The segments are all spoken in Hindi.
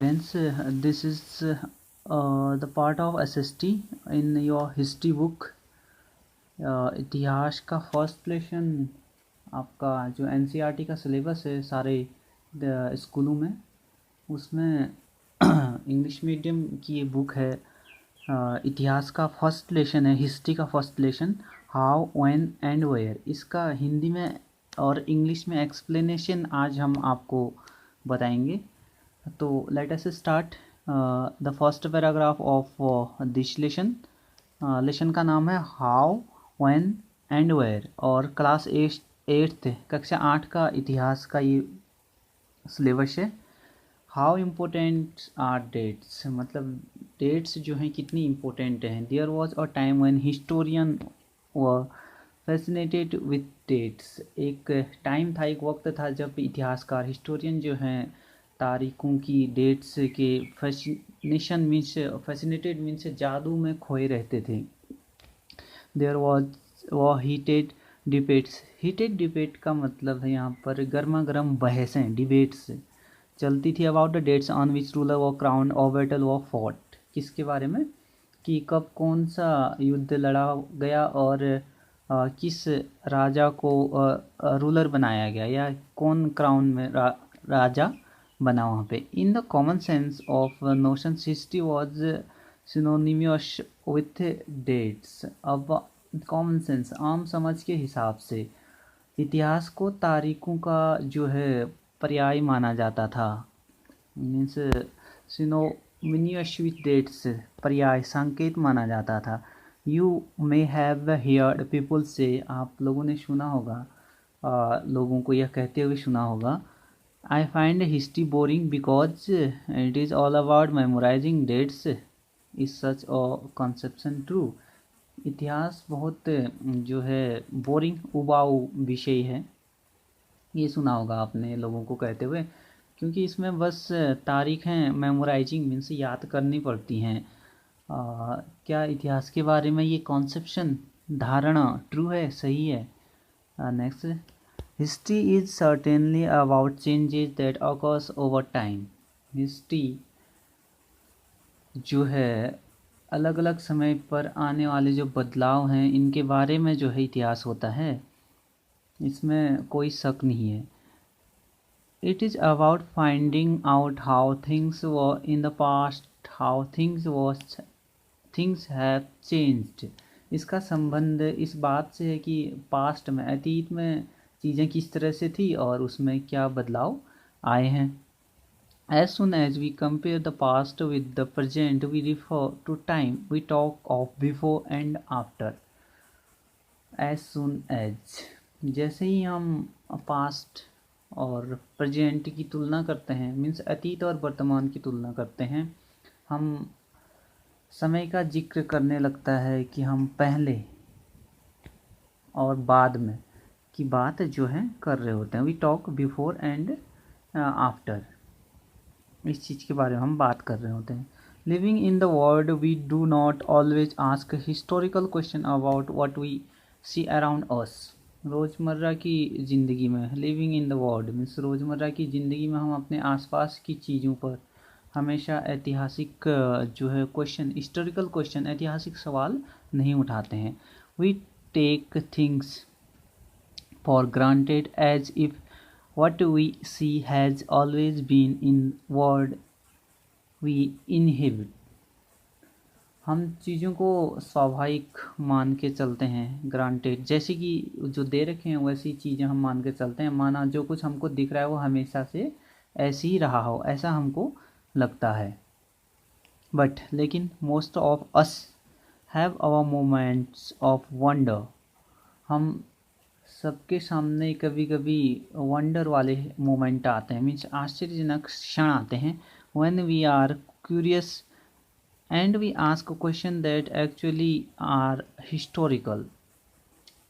Hence, this is the part of SST in your history book. इतिहास का फर्स्ट लेसन आपका जो NCERT का सिलेबस है सारे स्कूलों में, उसमें इंग्लिश मीडियम की ये बुक है। इतिहास का फर्स्ट लेसन है, हिस्ट्री का first lesson, how, when and where. इसका हिंदी में और इंग्लिश में एक्सप्लेनेशन आज हम आपको बताएंगे। तो let us start the first paragraph of this lesson. Lesson का नाम है हाउ, व्हेन एंड वेयर, और क्लास एट्थ कक्षा 8 का इतिहास का ये सिलेबस है। हाउ इम्पोर्टेंट आर डेट्स, मतलब डेट्स जो हैं कितनी इम्पोर्टेंट हैं। There was a time when historian were fascinated with dates. एक टाइम था, एक वक्त था जब इतिहासकार, हिस्टोरियन जो हैं तारीखों की, डेट्स के फैसिनेशन मीन्स, फैसिनेटेड मीन्स जादू में खोए रहते थे। There was heated debates. Heated debate का मतलब है यहाँ पर गर्मा गर्म बहसें, डिबेट्स चलती थी about the dates on which ruler was crowned और बैटल वॉ फॉट। किसके बारे में, कि कब कौन सा युद्ध लड़ा गया और किस राजा को रूलर बनाया गया, या कौन क्राउन में राजा बना वहाँ पे। In the common sense of notion history was synonymous with dates. अब कॉमन सेंस, आम समझ के हिसाब से इतिहास को तारीखों का जो है पर्याय माना जाता था। मीन्स सिनोनिमस विथ डेट्स, पर्याय, संकेत माना जाता था। You may have heard people से, आप लोगों ने सुना होगा, लोगों को यह कहते हुए सुना होगा, I find history boring because it is all about memorising dates. Is such a conception true. इतिहास बहुत जो है बोरिंग, उबाऊ विषय है, ये सुना होगा आपने लोगों को कहते हुए, क्योंकि इसमें बस तारीखें मेमोराइजिंग मीन्स याद करनी पड़ती हैं। क्या इतिहास के बारे में ये कॉन्सेप्शन, धारणा ट्रू है, सही है। Next, history is certainly about changes that occurs over time. History जो है अलग अलग समय पर आने वाले जो बदलाव हैं, इनके बारे में जो है इतिहास होता है, इसमें कोई शक नहीं है। It is about finding out how things were in the past, how things have changed. इसका संबंध इस बात से है कि पास्ट में, अतीत में चीज़ें किस तरह से थी और उसमें क्या बदलाव आए हैं। As soon as we compare the past with the present, we refer to time we talk of before and after. As soon as, जैसे ही हम पास्ट और प्रेजेंट की तुलना करते हैं, मीन्स अतीत और वर्तमान की तुलना करते हैं, हम समय का जिक्र करने लगता है कि हम पहले और बाद में की बात जो है कर रहे होते हैं। We talk before and after, इस चीज़ के बारे में हम बात कर रहे होते हैं। Living in the world we do not always ask historical question about what we see around us. रोज़मर्रा की ज़िंदगी में, living in the world means रोज़मर्रा की ज़िंदगी में हम अपने आसपास की चीज़ों पर हमेशा ऐतिहासिक जो है क्वेश्चन, हिस्टोरिकल क्वेश्चन, ऐतिहासिक सवाल नहीं उठाते हैं। We take things for granted as if what we see has always been in world we inhabit. हम चीज़ों को स्वाभाविक मान के चलते हैं, ग्रांटेड, जैसे कि जो दे रखे हैं वैसी चीज़ें हम मान के चलते हैं, माना जो कुछ हमको दिख रहा है वो हमेशा से ऐसे ही रहा हो, ऐसा हमको लगता है। बट लेकिन most of us have our moments of wonder. हम सबके सामने कभी कभी वंडर वाले मोमेंट आते हैं, मीन्स आश्चर्यजनक क्षण आते हैं। When we are curious and we ask question that actually are historical.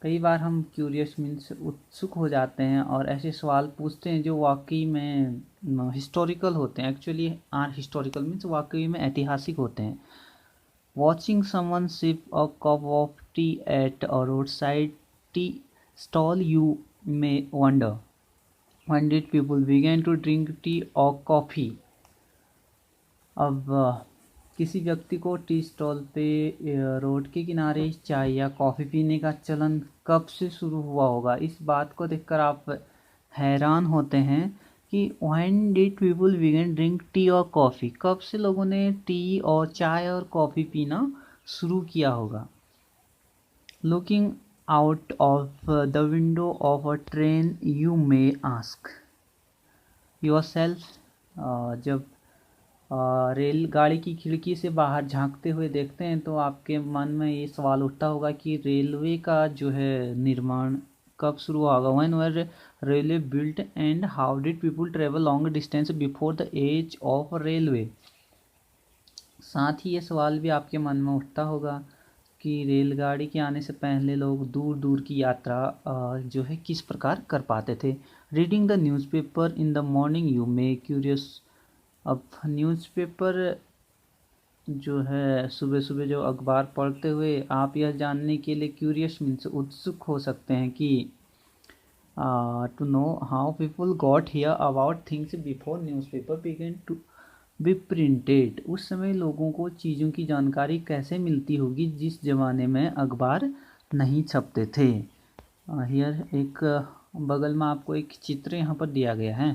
कई बार हम क्यूरियस मीन्स उत्सुक हो जाते हैं और ऐसे सवाल पूछते हैं जो वाकई में हिस्टोरिकल होते हैं, एक्चुअली आर हिस्टोरिकल मीन्स वाकई में ऐतिहासिक होते हैं। Watching someone sip a cup of tea at a road side tea stall, you may wonder, when did people begin to drink tea or coffee? अब किसी व्यक्ति को टी स्टॉल पे रोड के किनारे चाय या कॉफ़ी पीने का चलन कब से शुरू हुआ होगा, इस बात को देखकर आप हैरान होते हैं कि when did people begin drink tea और कॉफ़ी, कब से लोगों ने टी और चाय और कॉफ़ी पीना शुरू किया होगा। Looking out of the window of a train you may ask yourself, जब रेलगाड़ी की खिड़की से बाहर झांकते हुए देखते हैं तो आपके मन में ये सवाल उठता होगा कि रेलवे का जो है निर्माण कब शुरू होगा। When were railway built and how did people travel long distance before the age of railway. साथ ही ये सवाल भी आपके मन में उठता होगा कि रेलगाड़ी के आने से पहले लोग दूर दूर की यात्रा जो है किस प्रकार कर पाते थे। Reading the newspaper in the morning you may curious, अब न्यूज़पेपर जो है सुबह सुबह जो अखबार पढ़ते हुए आप यह जानने के लिए क्यूरियस मीन्स उत्सुक हो सकते हैं कि to know how people got hear about things before newspaper began to be printed. उस समय लोगों को चीज़ों की जानकारी कैसे मिलती होगी जिस ज़माने में अखबार नहीं छपते थे। हियर एक बगल में आपको एक चित्र यहाँ पर दिया गया है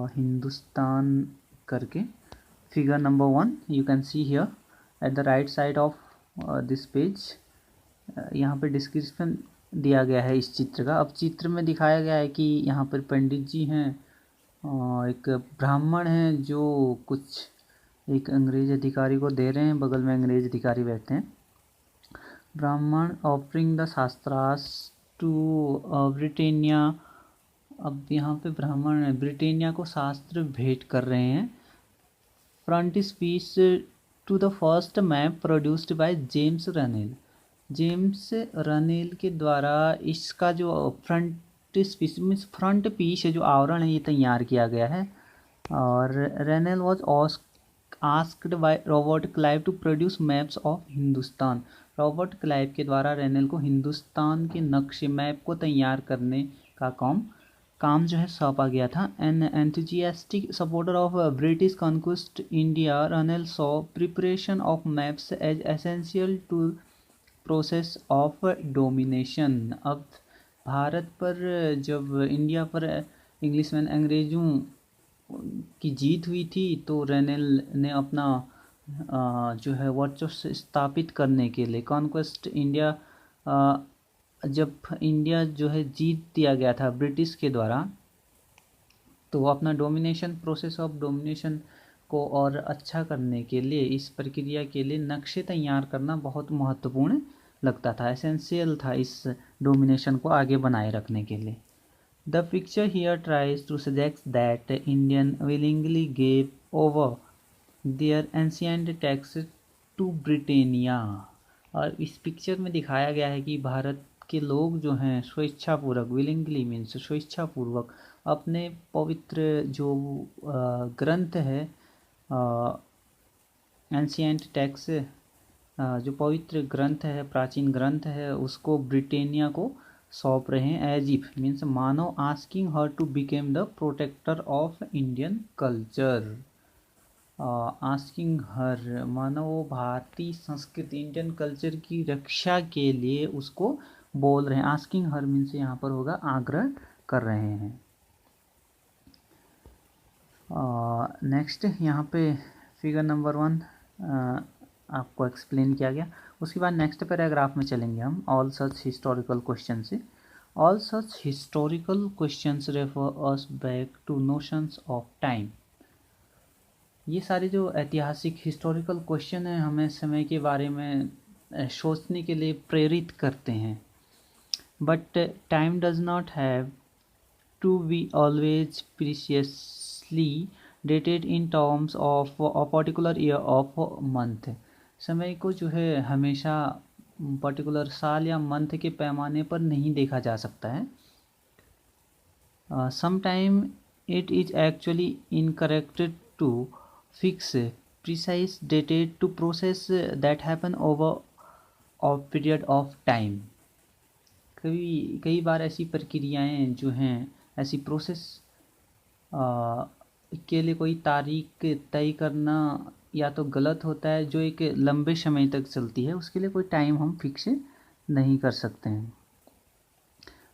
हिंदुस्तान करके, figure number 1 you can see here at the right side of this page. यहाँ पर डिस्क्रिप्शन दिया गया है इस चित्र का। अब चित्र में दिखाया गया है कि यहाँ पर पंडित जी हैं, एक ब्राह्मण हैं जो कुछ एक अंग्रेज अधिकारी को दे रहे हैं, बगल में अंग्रेज अधिकारी बैठे हैं। ब्राह्मण ऑफरिंग द शास्त्रास टू ब्रिटेनिया, अब यहाँ पे ब्राह्मण ब्रिटेनिया को शास्त्र भेंट कर रहे हैं। Frontispiece to the first map produced by James Rennell, James Rennell के द्वारा इसका जो फ्रंटिस्पीस मीन्स फ्रंट पीस है जो आवरण है ये तैयार किया गया है। और Rennell was asked by Robert Clive to produce maps of Hindustan, Robert Clive के द्वारा रनेल को हिंदुस्तान के नक्शे मैप को तैयार करने का काम जो है सौंपा गया था। An enthusiastic supporter of British conquest India, Rennell saw preparation of maps as essential to process of domination. अब भारत पर जब इंडिया पर इंग्लिश में अंग्रेज़ों की जीत हुई थी तो रनेल ने अपना जो है वर्चस्व स्थापित करने के लिए कॉन्क्वेस्ट इंडिया, जब इंडिया जो है जीत दिया गया था ब्रिटिश के द्वारा तो वो अपना डोमिनेशन प्रोसेस ऑफ डोमिनेशन को और अच्छा करने के लिए इस प्रक्रिया के लिए नक्शे तैयार करना बहुत महत्वपूर्ण लगता था, एसेंशियल था इस डोमिनेशन को आगे बनाए रखने के लिए। The picture here tries to suggest that Indian willingly gave over their ancient taxes to Britannia, और इस पिक्चर में दिखाया गया है कि भारत के लोग जो हैं स्वेच्छापूर्वक, विलिंगली मीन्स स्वेच्छापूर्वक अपने पवित्र जो ग्रंथ है एंशिएंट टेक्स्ट, जो पवित्र ग्रंथ है प्राचीन ग्रंथ है उसको ब्रिटेनिया को सौंप रहे हैं। एज इफ मीन्स मानो asking her to became the protector of Indian culture, asking her मानो वो भारतीय संस्कृति इंडियन कल्चर की रक्षा के लिए उसको बोल रहे हैं। आस्किंग हर मीन्स यहाँ पर होगा आग्रह कर रहे हैं। नेक्स्ट यहाँ पे फिगर नंबर 1 आपको एक्सप्लेन किया गया। उसके बाद नेक्स्ट पैराग्राफ में चलेंगे हम। ऑल सच हिस्टोरिकल क्वेश्चन से, all such historical questions refer us back to notions of time. ये सारे जो ऐतिहासिक हिस्टोरिकल क्वेश्चन हैं हमें समय के बारे में सोचने के लिए प्रेरित करते हैं। But time does not have to be always precisely dated in terms of a particular year of month. समय को जो है हमेशा पर्टिकुलर साल या मंथ के पैमाने पर नहीं देखा जा सकता है। Sometime it is actually incorrect to fix precise dated to process that happen over a period of time. कई बार ऐसी प्रक्रियाएं जो हैं ऐसी प्रोसेस के लिए कोई तारीख तय करना या तो गलत होता है, जो एक लंबे समय तक चलती है उसके लिए कोई टाइम हम फिक्स नहीं कर सकते हैं।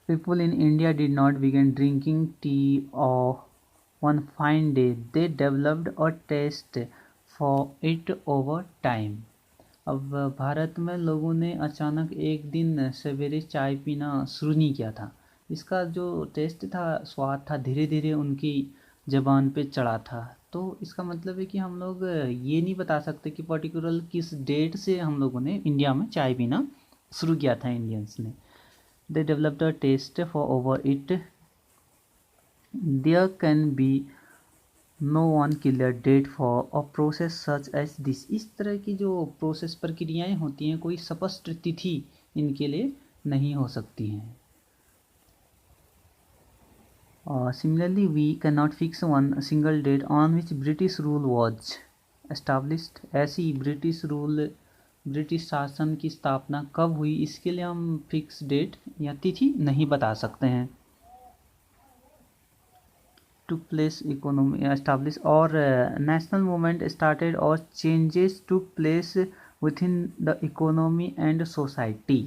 People in India did not begin drinking tea one fine day. They developed a taste for it over time. अब भारत में लोगों ने अचानक एक दिन सवेरे चाय पीना शुरू नहीं किया था। इसका जो टेस्ट था, स्वाद था, धीरे धीरे उनकी ज़बान पे चढ़ा था। तो इसका मतलब है कि हम लोग ये नहीं बता सकते कि पर्टिकुलर किस डेट से हम लोगों ने इंडिया में चाय पीना शुरू किया था इंडियंस ने। They developed a taste for over it. There can be no one clear date for a process such as this. इस तरह की जो प्रोसेस प्रक्रियाएं होती हैं, कोई स्पष्ट तिथि इनके लिए नहीं हो सकती हैं। Similarly, we cannot fix one single date on which British rule was established. ऐसी ब्रिटिश शासन की स्थापना कब हुई, इसके लिए हम फिक्स डेट या तिथि नहीं बता सकते हैं। took place economy established और national movement started और changes took place within the economy and society।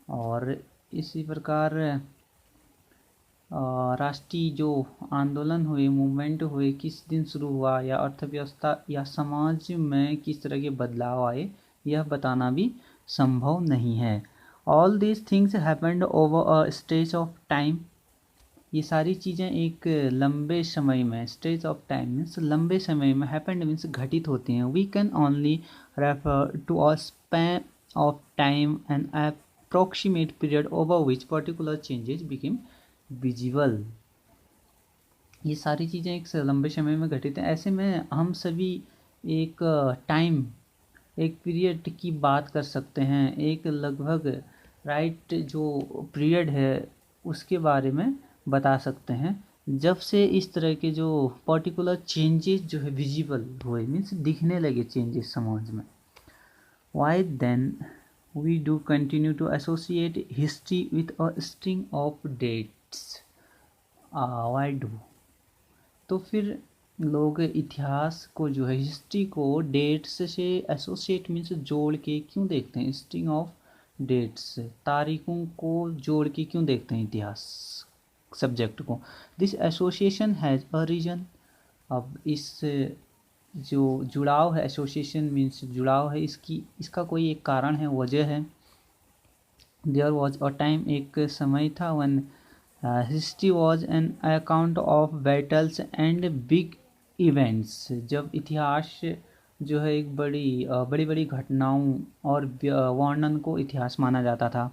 और इसी प्रकार राष्ट्रीय जो आंदोलन हुए, मूवमेंट हुए, किस दिन शुरू हुआ या अर्थव्यवस्था या समाज में किस तरह के बदलाव आए, यह बताना भी संभव नहीं है। All these things happened over a stage of time. ये सारी चीज़ें एक लंबे समय में, स्टेज ऑफ टाइम मीन्स लंबे समय में, हैपेंड मीन्स घटित होती हैं। We can only refer to a span of time and approximate period over which particular changes became visible. ये सारी चीज़ें एक लंबे समय में घटित हैं। ऐसे में हम सभी एक टाइम, एक पीरियड की बात कर सकते हैं, एक लगभग राइट जो पीरियड है उसके बारे में बता सकते हैं जब से इस तरह के जो पर्टिकुलर चेंजेस जो है विजिबल हुए, मीन्स दिखने लगे चेंजेस समाज में। Why then we do continue to associate history with a string of dates. Why do, तो फिर लोग इतिहास को जो है, हिस्ट्री को डेट्स से एसोसिएट मीन्स जोड़ के क्यों देखते हैं, स्ट्रिंग ऑफ डेट्स, तारीखों को जोड़ के क्यों देखते हैं इतिहास सब्जेक्ट को। This association has a reason. अब इस जो जुड़ाव है, एसोसिएशन मीन्स जुड़ाव है, इसका कोई एक कारण है, वजह है। देयर वॉज अ टाइम, एक समय था, one history was an account of battles and big events. जब इतिहास जो है एक बड़ी बड़ी घटनाओं और वर्णन को इतिहास माना जाता था।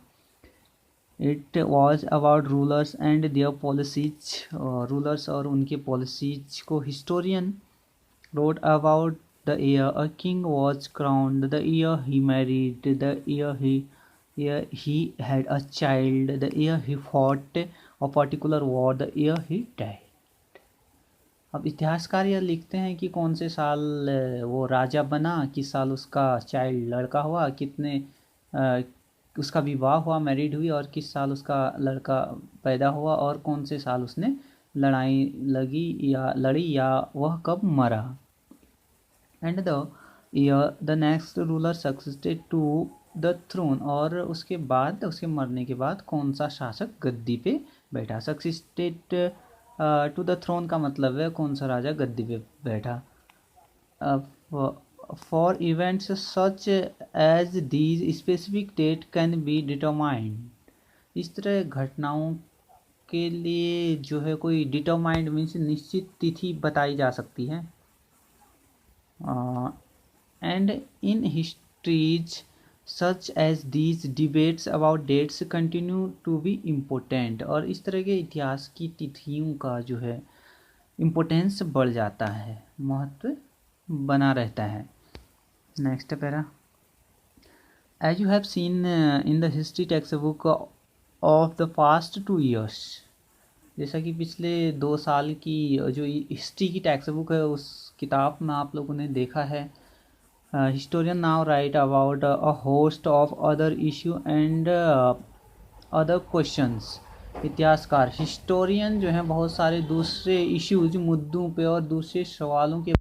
It was about rulers and there policies, rulers और उनके पॉलिसीज को historian wrote about the year a king was crowned, the year he married, the year he had a child, the year he fought a particular war, the year he died। अब इतिहासकार यह लिखते हैं कि कौन से साल वो राजा बना, किस साल उसका चाइल्ड लड़का हुआ, कितने उसका विवाह हुआ, मैरिड हुई, और किस साल उसका लड़का पैदा हुआ, और कौन से साल उसने लड़ाई लड़ी या वह कब मरा। And the year the next ruler succeeded to the throne, और उसके बाद, उसके मरने के बाद कौन सा शासक गद्दी पे बैठा। सक्सेस्टेड टू द थ्रोन का मतलब है कौन सा राजा गद्दी पे बैठा। For events such as these specific date can be determined. इस तरह घटनाओं के लिए जो है कोई डिटरमाइंड मीन्स निश्चित तिथि बताई जा सकती है। And in histories such as these debates about dates continue to be important. और इस तरह के इतिहास की तिथियों का जो है इम्पोर्टेंस बढ़ जाता है, महत्व बना रहता है। Next para, as you have seen in the history textbook of the past 2 years, जैसा कि पिछले 2 साल की जो हिस्ट्री की टेक्स्ट बुक है उस किताब में आप लोगों ने देखा है। Historian now right about a host of other issue and other questions. इतिहासकार हिस्टोरियन जो हैं बहुत सारे दूसरे इश्यूज मुद्दों पे और दूसरे सवालों के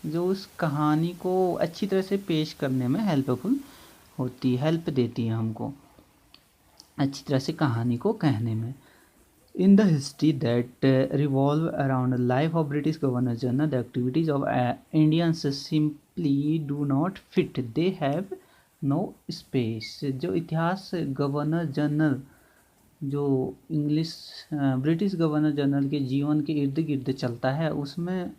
जो उस कहानी को अच्छी तरह से पेश करने में हेल्प देती है हमको अच्छी तरह से कहानी को कहने में। In the history that revolve around the life of British Governor General, the activities of Indians simply do not fit. They have no space. जो इतिहास गवर्नर जनरल जो ब्रिटिश गवर्नर जनरल के जीवन के इर्द गिर्द चलता है, उसमें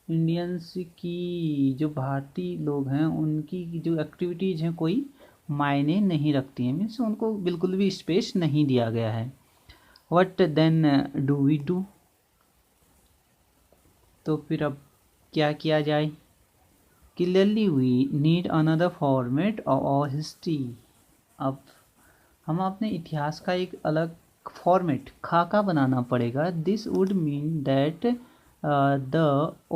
इंडियंस की जो भारतीय लोग हैं उनकी जो एक्टिविटीज़ हैं कोई मायने नहीं रखती हैं, मीन्स उनको बिल्कुल भी स्पेस नहीं दिया गया है। What then do we do? तो फिर अब क्या किया जाए? Clearly we need another format of our history. अब हम अपने इतिहास का एक अलग फॉर्मेट खाका बनाना पड़ेगा। This would mean that the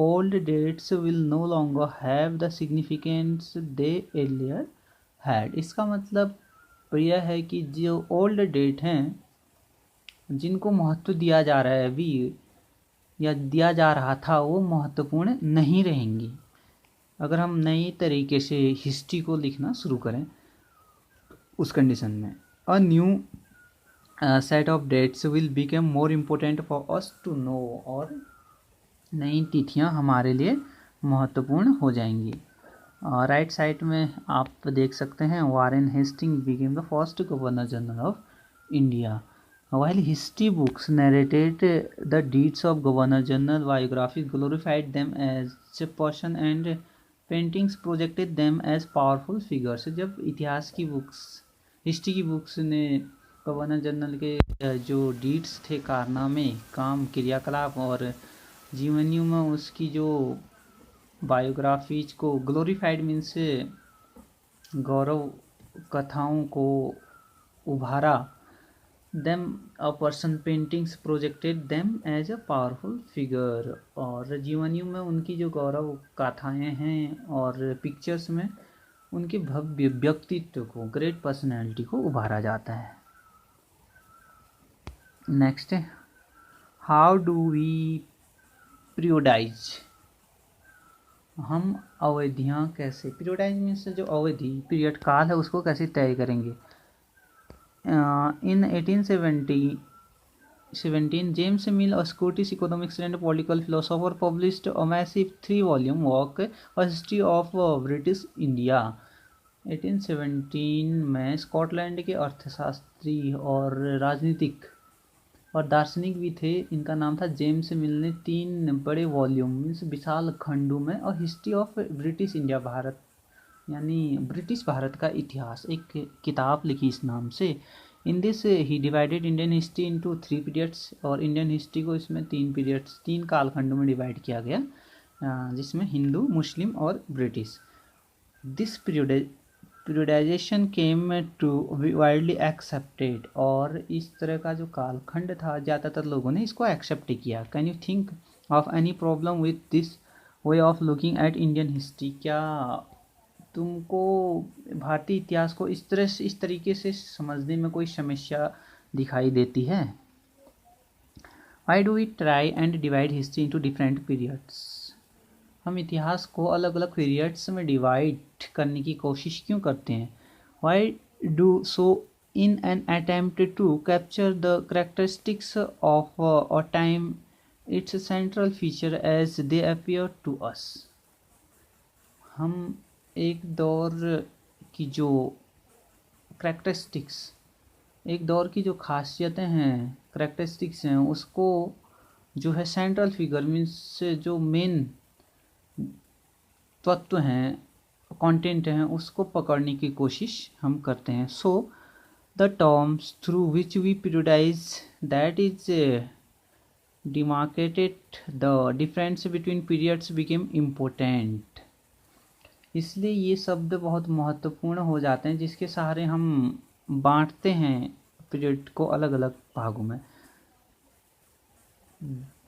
old dates will no longer have the significance they earlier had. इसका मतलब यह है कि जो ओल्ड डेट हैं जिनको महत्व दिया जा रहा है अभी या दिया जा रहा था, वो महत्वपूर्ण नहीं रहेंगी अगर हम नई तरीके से हिस्ट्री को लिखना शुरू करें। उस कंडीशन में a new set of dates will become more important for us to know, और नई तिथियां हमारे लिए महत्वपूर्ण हो जाएंगी। राइट साइड में आप देख सकते हैं Warren Hastings became the first governor general of India. While history books narrated the deeds of Governor General, biographies glorified them as a person and paintings projected them as powerful figures. जब इतिहास की बुक्स हिस्ट्री की बुक्स ने गवर्नर जनरल के जो डीड्स थे, कारनामे, काम, क्रियाकलाप और जीवनियों में उसकी जो बायोग्राफीज को ग्लोरीफाइड मीन्स गौरव कथाओं को उभारा, them a person paintings projected them as a powerful figure, और जीवनियों में उनकी जो गौरव गाथाएं हैं और पिक्चर्स में उनके भव्य व्यक्तित्व को, ग्रेट पर्सनैलिटी को उभारा जाता है। नेक्स्ट है हाउ डू वी पीरियोडाइज। हम अवधियाँ कैसे, पीरियोडाइज मीन्स जो अवधि पीरियड काल है उसको कैसे तय करेंगे। In 1817, James Mill, a Scottish economist and political philosopher, published a massive 3-volume work, A History of British India. 1817 में स्कॉटलैंड के अर्थशास्त्री और राजनीतिक और दार्शनिक भी थे, इनका नाम था जेम्स मिल ने 3 बड़े वॉल्यूम मीन्स विशाल खंडों में a history of British India, Bharat यानी ब्रिटिश भारत का इतिहास, एक किताब लिखी इस नाम से। In this he divided Indian history into 3 periods, और इंडियन हिस्ट्री को इसमें 3 पीरियड्स 3 कालखंडों में डिवाइड किया गया, जिसमें हिंदू, मुस्लिम और British. This periodisation came to widely accepted, और इस तरह का जो कालखंड था ज़्यादातर लोगों ने इसको एक्सेप्ट किया। Can you think of any problem with this way of looking at Indian history. क्या तुमको भारतीय इतिहास को इस तरीके से समझने में कोई समस्या दिखाई देती है। Why do we try and divide history into different periods. हम इतिहास को अलग अलग पीरियड्स में डिवाइड करने की कोशिश क्यों करते हैं। Why do so in an attempt to capture the characteristics of a time its central feature as they appear to us. हम एक दौर की जो करेक्टरिस्टिक्स, एक दौर की जो खासियतें हैं, करेक्टरिस्टिक्स हैं, उसको जो है सेंट्रल फिगर मीन्स जो मेन तत्व हैं, कंटेंट हैं, उसको पकड़ने की कोशिश हम करते हैं। So the terms through which we periodise that is demarcated the difference between periods became important. इसलिए ये शब्द बहुत महत्वपूर्ण हो जाते हैं जिसके सहारे हम बांटते हैं पीरियड को अलग अलग भागों में।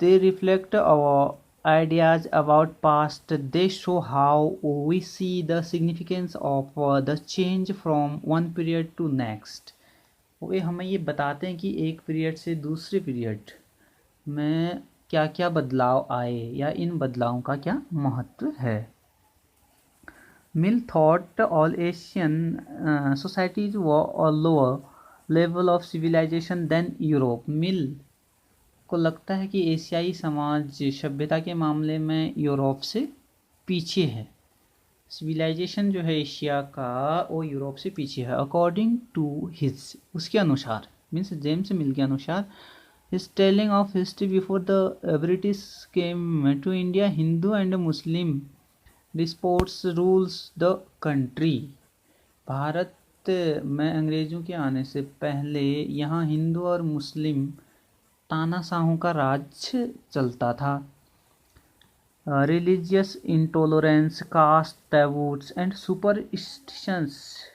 They reflect our ideas about past, they show how we see the significance of the change from one period to next. वे हमें ये बताते हैं कि एक पीरियड से दूसरे पीरियड में क्या क्या बदलाव आए या इन बदलावों का क्या महत्व है। Mill thought all Asian societies were lower level of civilisation than Europe. Mill को लगता है कि एशियाई समाज सभ्यता के मामले में यूरोप से पीछे है। सिविलाइजेशन जो है एशिया का वो यूरोप से पीछे है। अकॉर्डिंग टू हिज, उसके अनुसार, मीन्स जेम्स मिल के अनुसार, his telling of history before the British came to India, Hindu and Muslim despots rules the country. Bharat में अंग्रेजों के आने से पहले यहाँ हिंदू और मुस्लिम तानाशाहों का राज चलता था। Religious intolerance, caste taboos and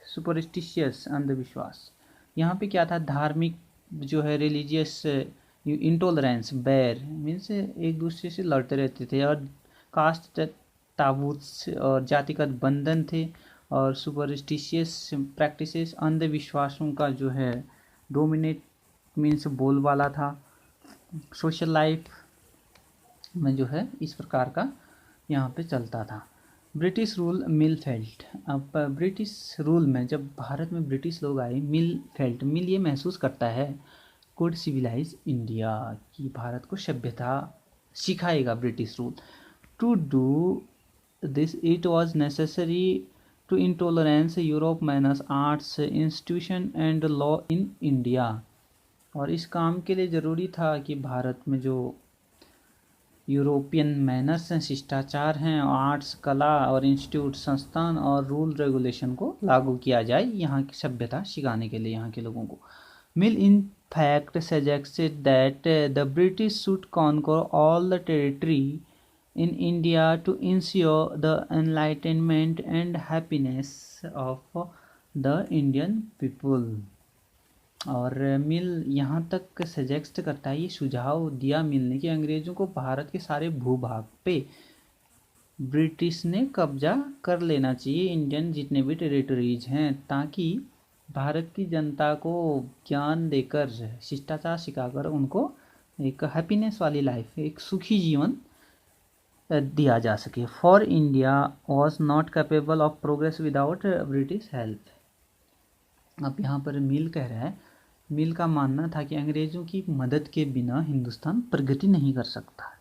superstitious अंधविश्वास। यहाँ पे क्या था, धार्मिक जो है रिलीजियस इंटॉलरेंस, बैर मीन्स एक दूसरे से लड़ते रहते थे, और कास्ट ताबूत और जातिगत बंधन थे, और सुपरस्टिशियस प्रैक्टिसेस अंधविश्वासों का जो है डोमिनेट मीन्स बोलबाला था। सोशल लाइफ में जो है इस प्रकार का यहाँ पे चलता था। ब्रिटिश रूल मिल फेल्ट। अब ब्रिटिश रूल में जब भारत में ब्रिटिश लोग आए, मिल ये महसूस करता है कुड सिविलाइज इंडिया, कि भारत को सभ्यता सिखाएगा British rule. To do this it was necessary to intolerance Europe manners, arts, institution and law in India. और इस काम के लिए ज़रूरी था कि भारत में जो यूरोपियन मैनर्स हैं, शिष्टाचार हैं, आर्ट्स, कला और इंस्टीट्यूट, संस्थान और रूल रेगुलेशन को लागू किया जाए यहाँ की सभ्यता सिखाने के लिए यहाँ के लोगों को। Mill in fact suggested that the British should conquer all the territory in India to ensure the enlightenment and happiness of the Indian people. और मिल यहाँ तक सजेस्ट करता है, ये सुझाव दिया मिल ने कि अंग्रेज़ों को भारत के सारे भूभाग पे ब्रिटिश ने कब्जा कर लेना चाहिए, इंडियन जितने भी टेरिटरीज हैं, ताकि भारत की जनता को ज्ञान देकर, शिष्टाचार सिखाकर उनको एक हैप्पीनेस वाली लाइफ, एक सुखी जीवन दिया जा सके। For India was not capable of progress without British help. अब यहाँ पर मिल कह रहा है, मिल का मानना था कि अंग्रेज़ों की मदद के बिना हिंदुस्तान प्रगति नहीं कर सकता।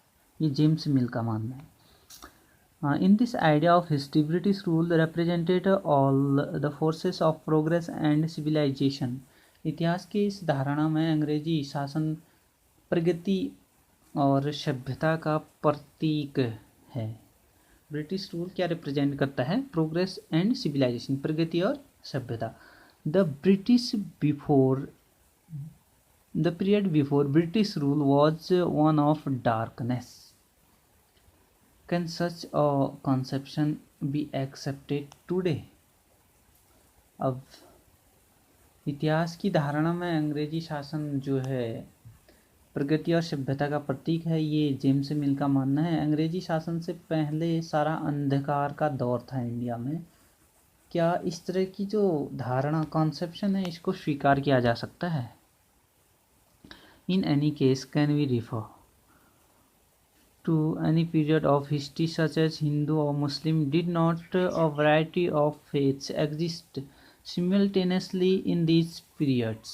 ये जेम्स मिल का मानना है। In this idea of history, British rule represented all the forces of progress and civilisation. इतिहास की इस धारणा में अंग्रेजी शासन प्रगति और सभ्यता का प्रतीक है। ब्रिटिश रूल क्या रिप्रेजेंट करता है, प्रोग्रेस एंड सिविलाइजेशन, प्रगति और सभ्यता। The British before The period before British rule was one of darkness. Can such a conception be accepted today? अब इतिहास की धारणा में अंग्रेजी शासन जो है प्रगति और सभ्यता का प्रतीक है, ये जेम्स मिल का मानना है। अंग्रेजी शासन से पहले सारा अंधकार का दौर था इंडिया में। क्या इस तरह की जो धारणा, कॉन्सेप्शन है, इसको स्वीकार किया जा सकता है? In any case, can we refer to any period of history such as Hindu or Muslim? Did not a variety of faiths exist simultaneously in these periods?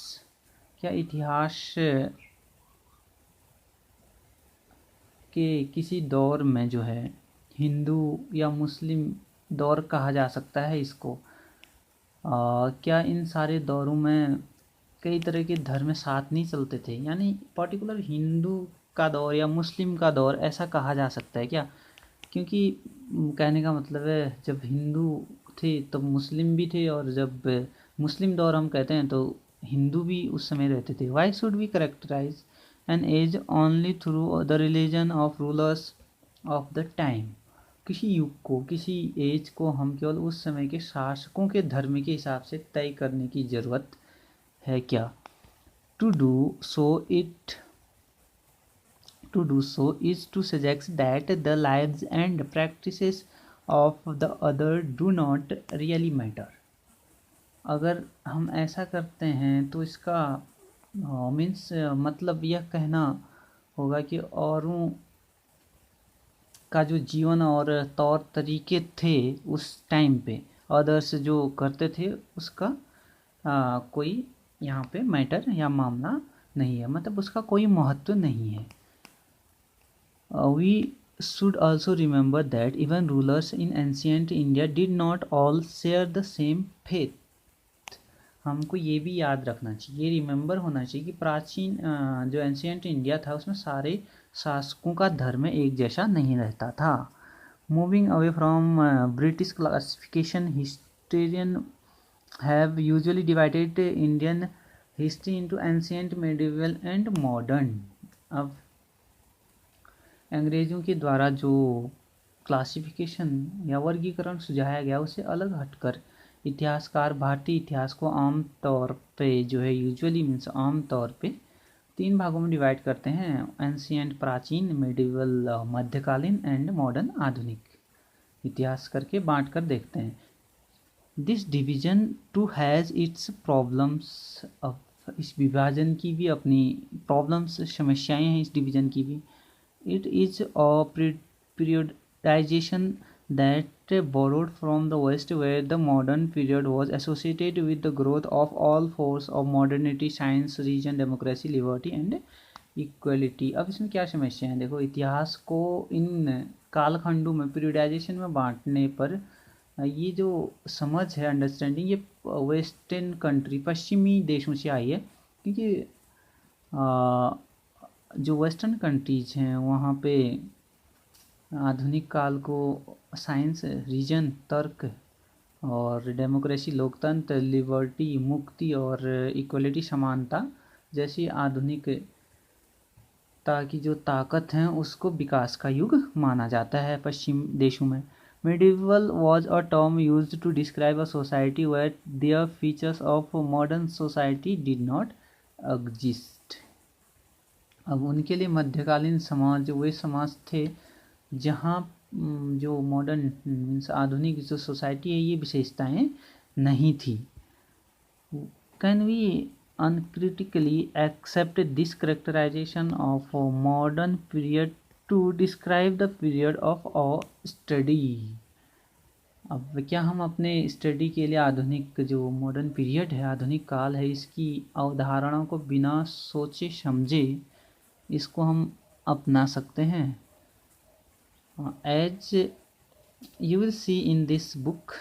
क्या इतिहास के किसी दौर में जो है हिंदू या मुस्लिम दौर कहा जा सकता है इसको? क्या इन सारे दौरों में कई तरह के धर्म साथ नहीं चलते थे, यानी पर्टिकुलर हिंदू का दौर या मुस्लिम का दौर ऐसा कहा जा सकता है क्या? क्योंकि कहने का मतलब है जब हिंदू थे तब मुस्लिम भी थे, और जब मुस्लिम दौर हम कहते हैं तो हिंदू भी उस समय रहते थे। Why should we characterise an age only through the religion of rulers of the time? किसी युग को, किसी एज को हम केवल उस समय के शासकों के धर्म के हिसाब से तय करने की ज़रूरत है क्या? To do so is to suggest that the lives and practices of the other do not really matter. अगर हम ऐसा करते हैं तो इसका मीन्स मतलब यह कहना होगा कि औरों का जो जीवन और तौर तरीके थे उस टाइम पे, अदर्स जो करते थे उसका कोई यहाँ पे मैटर या मामला नहीं है, मतलब उसका कोई महत्व नहीं है। We should also remember that even rulers in ancient India did not all share the same faith. हमको ये भी याद रखना चाहिए, रिमेंबर होना चाहिए कि प्राचीन जो एंशियंट इंडिया था उसमें सारे शासकों का धर्म एक जैसा नहीं रहता था। Moving away from British classification, historian have usually divided Indian history into ancient, medieval and modern. अब अंग्रेज़ों के द्वारा जो क्लासिफिकेशन या वर्गीकरण सुझाया गया उससे अलग हटकर इतिहासकार भारतीय इतिहास को आम तौर पे जो है यूजुअली मीन्स आम तौर पे 3 भागों में डिवाइड करते हैं, एंशियंट प्राचीन, मेडिवल मध्यकालीन एंड मॉडर्न आधुनिक इतिहास करके बांट कर देखते हैं। This division too has its problems. अब इस विभाजन की भी अपनी प्रॉब्लम्स, समस्याएं हैं इस डिवीजन की भी। It is a periodization that borrowed from the West, where the modern period was associated with the growth of all forms of modernity, science, religion, democracy, liberty and equality। अब इसमें क्या समस्या है, देखो इतिहास को इन कालखंडों में पीरियडाइजेशन में बांटने पर ये जो समझ है, अंडरस्टैंडिंग, ये वेस्टर्न कंट्री, पश्चिमी देशों से आई है, क्योंकि जो वेस्टर्न कंट्रीज हैं वहाँ पे आधुनिक काल को साइंस, रीजन, तर्क और डेमोक्रेसी, लोकतंत्र, लिबर्टी, मुक्ति और इक्वलिटी, समानता जैसी आधुनिकता की जो ताकत हैं उसको विकास का युग माना जाता है पश्चिम देशों में। Medieval was a term used to describe a society where their features of modern society did not exist। अब उनके लिए मध्यकालीन समाज वे समाज थे जहाँ जो मॉडर्न मीन्स आधुनिक जो सोसाइटी है ये विशेषताएं नहीं थी। Can we uncritically accept this characterisation of modern period to describe the period of a study. अब क्या हम अपने स्टडी के लिए आधुनिक जो मॉडर्न पीरियड है, आधुनिक काल है, इसकी अवधारणाओं को बिना सोचे समझे इसको हम अपना सकते हैं? As you will see in this book,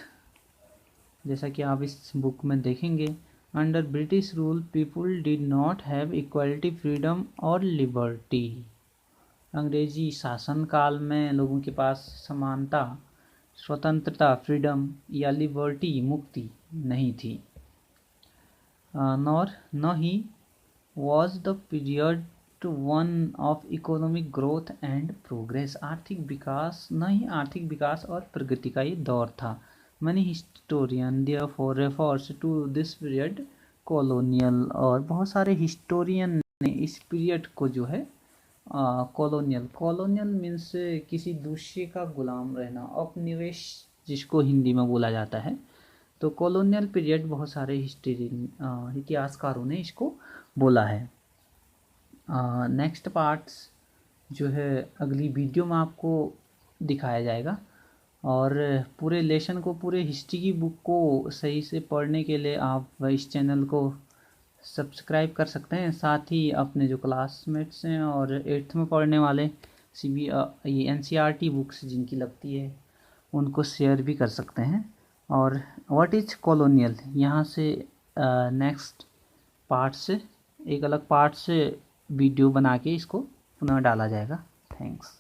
जैसा कि आप इस बुक में देखेंगे, under British rule people did not have equality, freedom और लिबर्टी। अंग्रेजी शासन काल में लोगों के पास समानता, स्वतंत्रता, फ्रीडम या लिबर्टी, मुक्ति नहीं थी। न he was the period one of economic growth and progress. आर्थिक विकास, न ही आर्थिक विकास और प्रगति का ये दौर था। Many historian therefore refers to this period colonial. और बहुत सारे हिस्टोरियन ने इस पीरियड को जो है कॉलोनियल मीन्स किसी दूसरे का गुलाम रहना, उपनिवेश जिसको हिंदी में बोला जाता है। तो कॉलोनियल पीरियड बहुत सारे इतिहासकारों ने इसको बोला है। नेक्स्ट पार्ट्स जो है अगली वीडियो में आपको दिखाया जाएगा। और पूरे लेसन को, पूरे हिस्ट्री की बुक को सही से पढ़ने के लिए आप इस चैनल को सब्सक्राइब कर सकते हैं। साथ ही अपने जो क्लासमेट्स हैं और 8th में पढ़ने वाले ये NCERT बुक्स जिनकी लगती है उनको शेयर भी कर सकते हैं। और व्हाट इज़ कॉलोनियल, यहाँ से नेक्स्ट पार्ट से एक अलग पार्ट से वीडियो बना के इसको पुनः डाला जाएगा। थैंक्स।